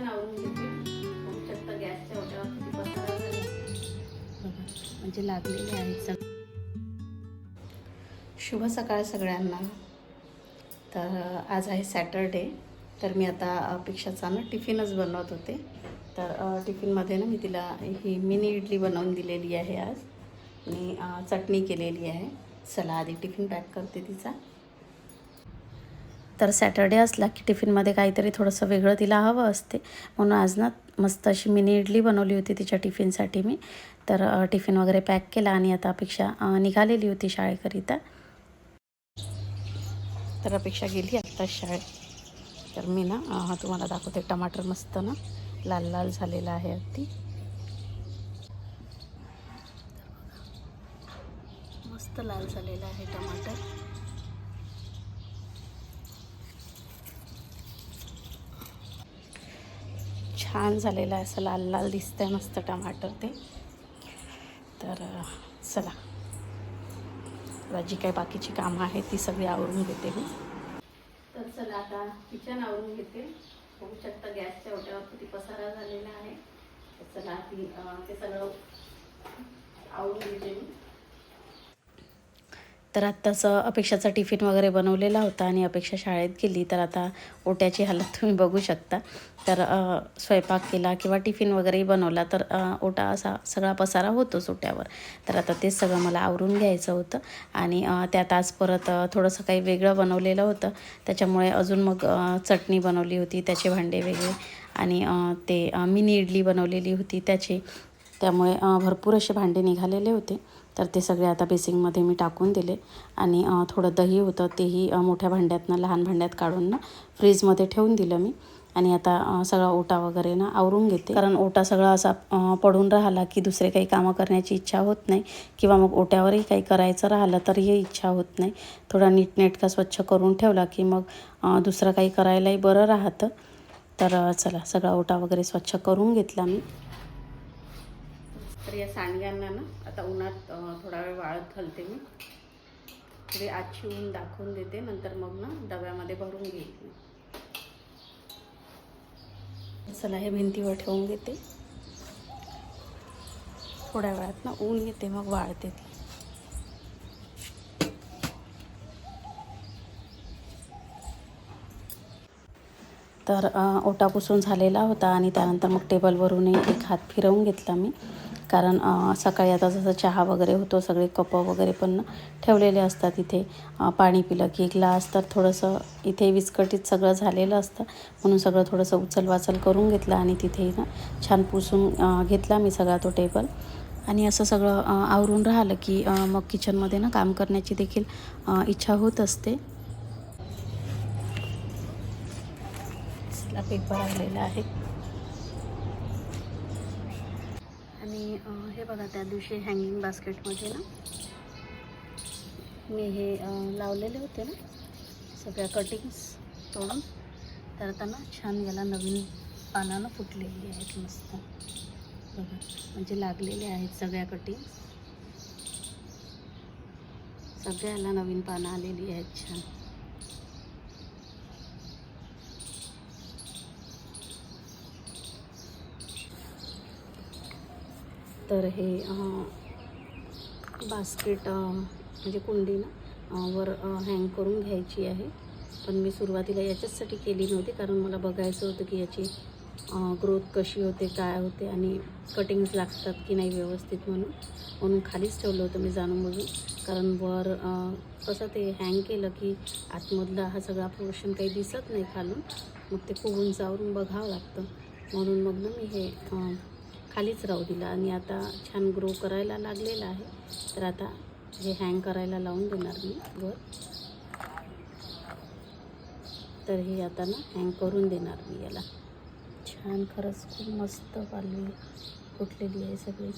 Kitchen आवरून घेते. बघू शकता गॅसच्या ओट्यावर किती पसारा झाला बघा, म्हणजे लागलेले आहेत. शुभ सकाळ सगळ्यांना. तर आज आहे सॅटरडे. तर मी आता अपेक्षाचा ना टिफिनच बनवत होते. तर टिफिनमध्ये ना मी तिला ही मिनी इडली बनवून दिलेली आहे आज. आणि चटणी केलेली आहे. चला आधी टिफिन पॅक करते तिचा. तर सॅटरडे असला की टिफिनमध्ये काहीतरी थोडंसं वेगळं तिला हवं असते, म्हणून आज ना मस्त अशी मिनी इडली बनवली होती तिच्या टिफिनसाठी मी. तर टिफिन वगैरे पॅक केला आणि आता अपेक्षा निघालेली होती शाळेकरिता. तर अपेक्षा गेली आत्ताच शाळेत. तर मी ना तुम्हाला दाखवते, टमाटर मस्त ना लाल लाल झालेला आहे अगदी. मस्त लाल झालेला आहे टमाटर. छान झालेलं आहे, असं लाल लाल दिसतंय मस्त टमाटर ते. तर चला जी काही बाकीची कामं आहेत ती सगळी आवरून घेते मी. तर चला आता किचन आवरून घेते. बघू शकता गॅसच्या ओट्यावर किती पसारा झालेला आहे. तर चला ते सगळं आवरून घेते मी. तर आत्ताच अपेक्षाचा टिफिन वगैरे बनवलेला होता आणि अपेक्षा शाळेत गेली. तर आता ओट्याची हालत तुम्ही बघू शकता. तर स्वयंपाक केला किंवा टिफिन वगैरेही बनवला तर ओटा असा सगळा पसारा होतोच ओट्यावर. तर आता तेच सगळं मला आवरून घ्यायचं होतं. आणि त्यात आज परत थोडंसं काही वेगळं बनवलेलं होतं. त्याच्यामुळे अजून मग चटणी बनवली होती, त्याचे भांडे वेगळे. आणि ते मिनी इडली बनवलेली होती त्याचे. त्यामुळे भरपूर असे भांडे निघालेले होते. तर ते सगळे आता बेसिंगमध्ये मी टाकून दिले. आणि थोडं दही होतं तेही मोठ्या भांड्यातनं लहान भांड्यात काढून ना फ्रीजमध्ये ठेवून दिलं मी. आणि आता सगळा ओटा वगैरे ना आवरून घेते. कारण ओटा सगळा असा पडून राहिला की दुसरे काही कामं करण्याची इच्छा होत नाही. किंवा मग ओट्यावरही काही करायचं राहिलं तरीही इच्छा होत नाही. थोडा नीटनेटका स्वच्छ करून ठेवला की मग दुसरं काही करायलाही बरं राहतं. तर चला सगळा ओटा वगैरे स्वच्छ करून घेतला मी. तर या सांडग्यांना ना आता उन्हात थोडा वेळ वाळत घालते मी. थोडी आजची ऊन दाखवून देते, नंतर मग ना डब्यामध्ये भरून घेईल. चला हे भिंतीवर ठेवून घेते. थोड्या वेळात ना ऊन येते मग वाळते ती. तर ओटा पुसून झालेला होता आणि त्यानंतर मग टेबलवरूनही एक हात फिरवून घेतला मी. कारण सकाळी आता जसं चहा वगैरे होतो, सगळे कपं वगैरे पण ठेवलेले असतात इथे. पाणी पिलं की ग्लास, तर थोडंसं इथे विस्कटीत सगळं झालेलं असतं. म्हणून सगळं थोडंसं उचलवाचल करून घेतलं आणि तिथे ना छान पुसून घेतला मी सगळा तो टेबल. आणि असं सगळं आवरून राहिलं की मग किचनमध्ये ना काम करण्याची देखील इच्छा होत असते. पेपर आलेला आहे. आणि हे बघा, त्या दिवशी हँगिंग बास्केटमध्ये ना मी हे लावलेले होते ना सगळ्या कटिंग्स तोडून. तर आता ना छान याला नवीन पानानं फुटलेली आहेत मस्त बघा, म्हणजे लागलेले आहेत सगळ्या कटिंग्स. सगळ्याला नवीन पानं आलेली आहेत छान. तर हे बास्केट म्हणजे कुंडी ना वर हँग करून घ्यायची आहे. पण मी सुरुवातीला याच्याचसाठी केली नव्हती, कारण मला बघायचं होतं की याची ग्रोथ कशी होते, काय होते आणि कटिंग्स लागतात की नाही व्यवस्थित, म्हणून खालीच ठेवलं होतं मी जाणून बघून. कारण वर कसं ते हँग केलं की आतमधला हा सगळा पोर्शन काही दिसत नाही खालून, मग ते खूप उंचावरून बघावं लागतं. म्हणून मग ना मी हे खालीच राहू दिला. आणि आता छान ग्रो करायला लागलेला आहे. तर आता हे हँग करायला लावून देणार मी वर. तर हे आता ना हँग करून देणार मी याला. छान, खरंच खूप मस्त पालवी फुटलेली आहे सगळी.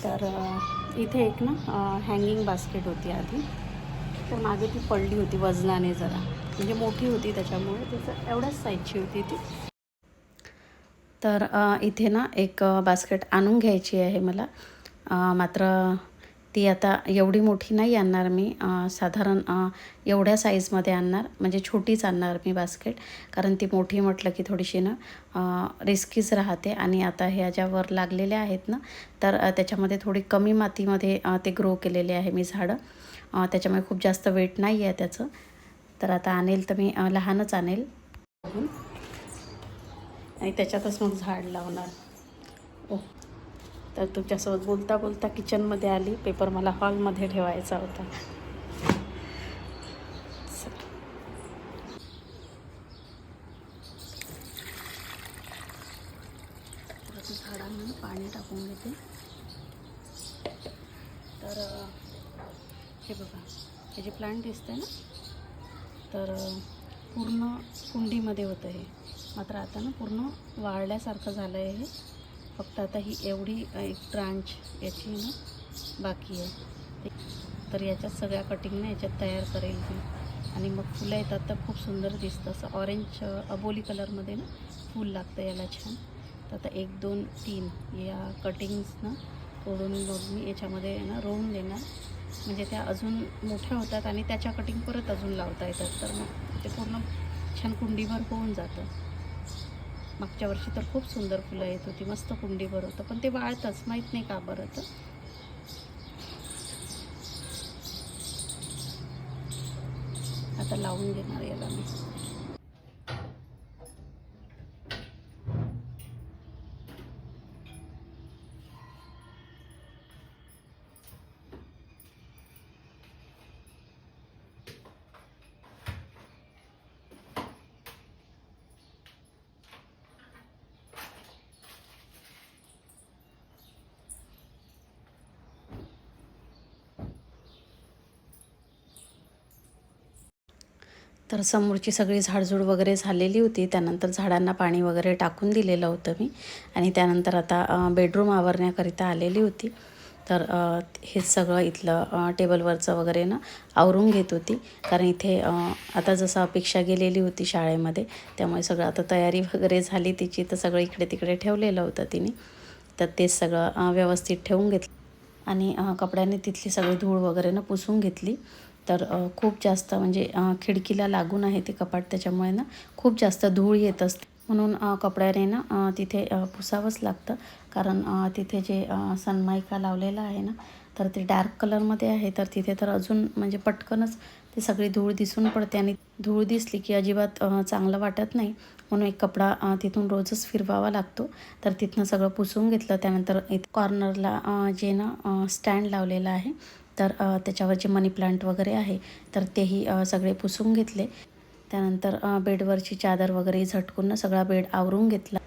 तर इथे एक ना हँगिंग बास्केट होती आधी, तर मागे ती पडली होती वजनाने जरा, म्हणजे मोठी होती त्याच्यामुळे, त्याचं एवढ्याच साईजची होती ती. तर इथे ना एक बास्केट आणून घ्यायची आहे मला. मात्र ती आता एवढी मोठी नाही आणणार मी, साधारण एवढ्या साईजमध्ये आणणार, म्हणजे छोटीच आणणार मी बास्केट, कारण ती मोठी म्हटलं की थोडीशी ना रिस्कीच राहते. आणि आता ह्या ज्या वर लागलेल्या आहेत ना, तर त्याच्यामध्ये थोडी कमी मातीमध्ये ते ग्रो केलेले आहे मी झाडं, त्याच्यामुळे खूप जास्त वेट नाही आहे त्याचं. तर आता आणेल तर मी लहानच आणेल आणि त्याच्यातच मग झाड लावणार. ओ, तर तुमच्यासोबत बोलता बोलता किचनमध्ये आली. पेपर मला हॉलमध्ये ठेवायचा होता. झाडांना पाणी टाकून घेते. तर हे बघा, हे जे प्लांट दिसतंय ना, तर पूर्ण कुंडीमध्ये होतं हे, मात्र आता ना पूर्ण वाळल्यासारखं झालं आहे हे. फक्त आता ही एवढी एक ब्रांच याची ना बाकी आहे. तर याच्यात सगळ्या कटिंगने याच्यात तयार करेल मी, आणि मग फुलं येतात तर खूप सुंदर दिसतं. असं ऑरेंज अबोली कलरमध्ये ना फूल लागतं याला छान. तर आता 1 2 3 या कटिंग्स ना तोडून मग मी याच्यामध्ये ना रोवून देणार, म्हणजे त्या अजून मोठ्या होतात आणि त्याच्या कटिंग परत अजून लावता येतात. तर मग ते पूर्ण छान कुंडीभर होऊन जातं. मागच्या वर्षी तर खूप सुंदर फुलं येत होती, मस्त कुंडीभर होतं, पण ते वाळतंच, माहीत नाही का बरं. तर आता लावून देणार याला मी. तर समोरची सगळी झाडझूड वगैरे झालेली होती. त्यानंतर झाडांना पाणी वगैरे टाकून दिलेलं होतं मी, आणि त्यानंतर आता बेडरूम आवरण्याकरिता आलेली होती. तर हे सगळं इथलं टेबलवरचं वगैरे ना आवरून घेत होती, कारण इथे आता जसं अपेक्षा गेलेली होती शाळेमध्ये, त्यामुळे सगळं आता तयारी वगैरे झाली तिची. तर सगळं इकडे तिकडे ठेवलेलं होतं तिने, तर तेच सगळं व्यवस्थित ठेवून घेतलं आणि कपड्याने तिथली सगळी धूळ वगैरे ना पुसून घेतली. तर खूप जास्त म्हणजे खिडकीला लागून आहे ते कपाट, त्याच्यामुळे ना खूप जास्त धूळ येत असते, म्हणून कपड्याने ना तिथे पुसावंच लागतं. कारण तिथे जे सनमायका लावलेला आहे ना, तर ते डार्क कलरमध्ये आहे. तर तिथे तर अजून म्हणजे पटकनच ती सगळी धूळ दिसून पडते, आणि धूळ दिसली की अजिबात चांगलं वाटत नाही, म्हणून एक कपडा तिथून रोजच फिरवावा लागतो. तर तिथनं सगळं पुसून घेतलं. त्यानंतर इथं कॉर्नरला जे ना स्टँड लावलेलं आहे, तर त्याच्यावर जे मनी प्लांट वगैरे आहे, तर तेही सगळे पुसून घेतले. त्यानंतर बेडवरची चादर वगैरे झटकून ना सगळा बेड आवरून घेतला.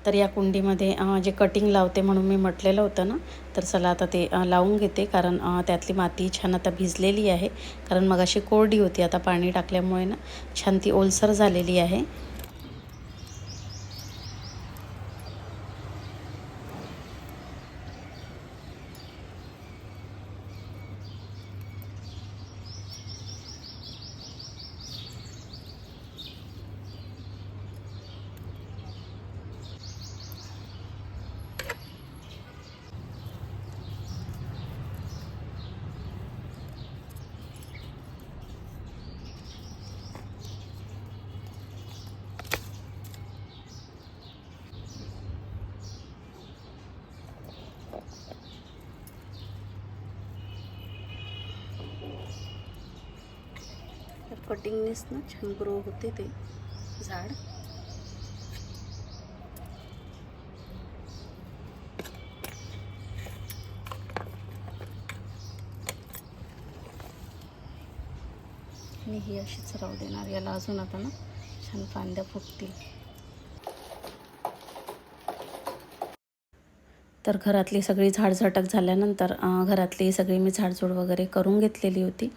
तर या कुंडीमध्ये जे कटिंग लावते म्हणून मी म्हटलेलं होतं ना, तर चला आता ते लावून घेते, कारण त्यातली माती छान आता भिजलेली आहे. कारण मग अशी कोरडी होती, आता पाणी टाकल्यामुळे ना छान ती ओलसर झालेली आहे. तर कटिंगनेच ना छान ग्रो होते ते झाड. आणि ही अशीच राहू देणार, याला अजून आता ना छान फांद्या फुटतील. तर घरातली सगळी झाडझटक झाल्यानंतर घरातली सगळी मी झाडझूड वगैरे करून घेतलेली होती,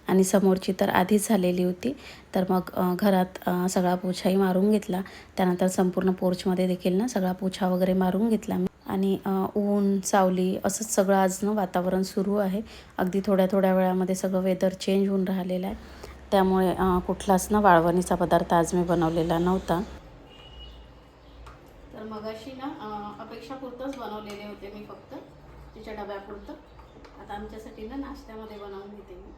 आणि समोरची तर आधीच झालेली होती. तर मग घरात सगळा पोछाही मारून घेतला. त्यानंतर संपूर्ण पोर्चमध्ये देखील ना सगळा पोछा वगैरे मारून घेतला मी. आणि ऊन सावली असंच सगळं आज ना वातावरण सुरू आहे. अगदी थोड्या थोड्या वेळामध्ये सगळं वेदर चेंज होऊन राहिलेलं आहे, त्यामुळे कुठलाच ना वाळवणीचा पदार्थ आज मी बनवलेला नव्हता. तर मगाशी ना अपेक्षापुरतंच बनवलेले होते मी, फक्त तिच्या डब्यापुरतं. आता आमच्यासाठी ना नाश्त्यामध्ये बनवून घेते मी.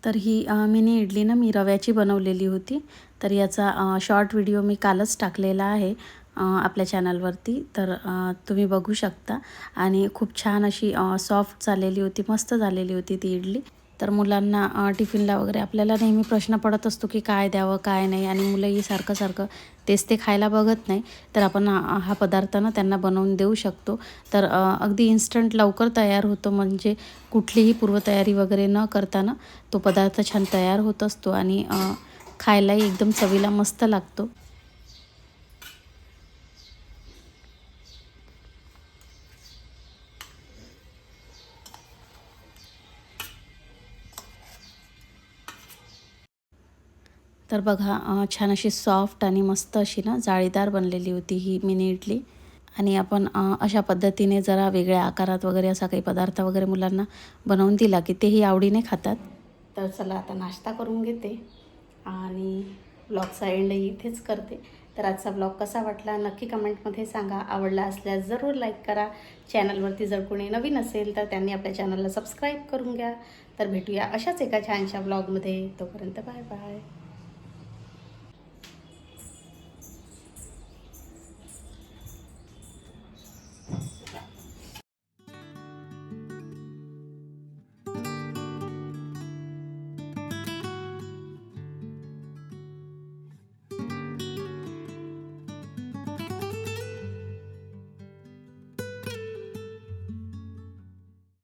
तर ही मिनी इडली ना मी रव्याची बनवलेली होती. तर याचा शॉर्ट व्हिडिओ मी कालच टाकलेला आहे आपल्या चॅनलवरती. तर तुम्ही बघू शकता. आणि खूप छान अशी सॉफ्ट झालेली होती, मस्त झालेली होती ती इडली. तर मुलांना टिफिनला वगैरे आपल्याला नेहमी प्रश्न पडत असतो की काय द्यावं काय नाही, आणि मुलंही सारखं तेच ते खायला बघत नाही. तर आपण हा पदार्थ ना त्यांना बनवून देऊ शकतो. तर अगदी इन्स्टंट लवकर तयार होतो, म्हणजे कुठलीही पूर्वतयारी वगैरे न करताना तो पदार्थ छान तयार होत असतो आणि खायलाही एकदम चवीला मस्त लागतो. तर बघा छान अशी सॉफ्ट आणि मस्त अशी ना जाळीदार बनलेली होती ही मिनी इडली. आणि आपण अशा पद्धतीने जरा वेगळ्या आकारात वगैरे असा काही पदार्थ वगैरे मुलांना बनवून दिला की तेही आवडीने खातात. तर चला आता नाश्ता करून घेते आणि ब्लॉगचा एंड इथेच करते. तर आजचा ब्लॉग कसा वाटला नक्की कमेंटमध्ये सांगा. आवडला असल्यास जरूर लाईक करा. चॅनलवरती जर कोणी नवीन असेल तर त्यांनी आपल्या चॅनलला सबस्क्राईब करून घ्या. तर भेटूया अशाच एका छानशा ब्लॉगमध्ये. तोपर्यंत बाय बाय.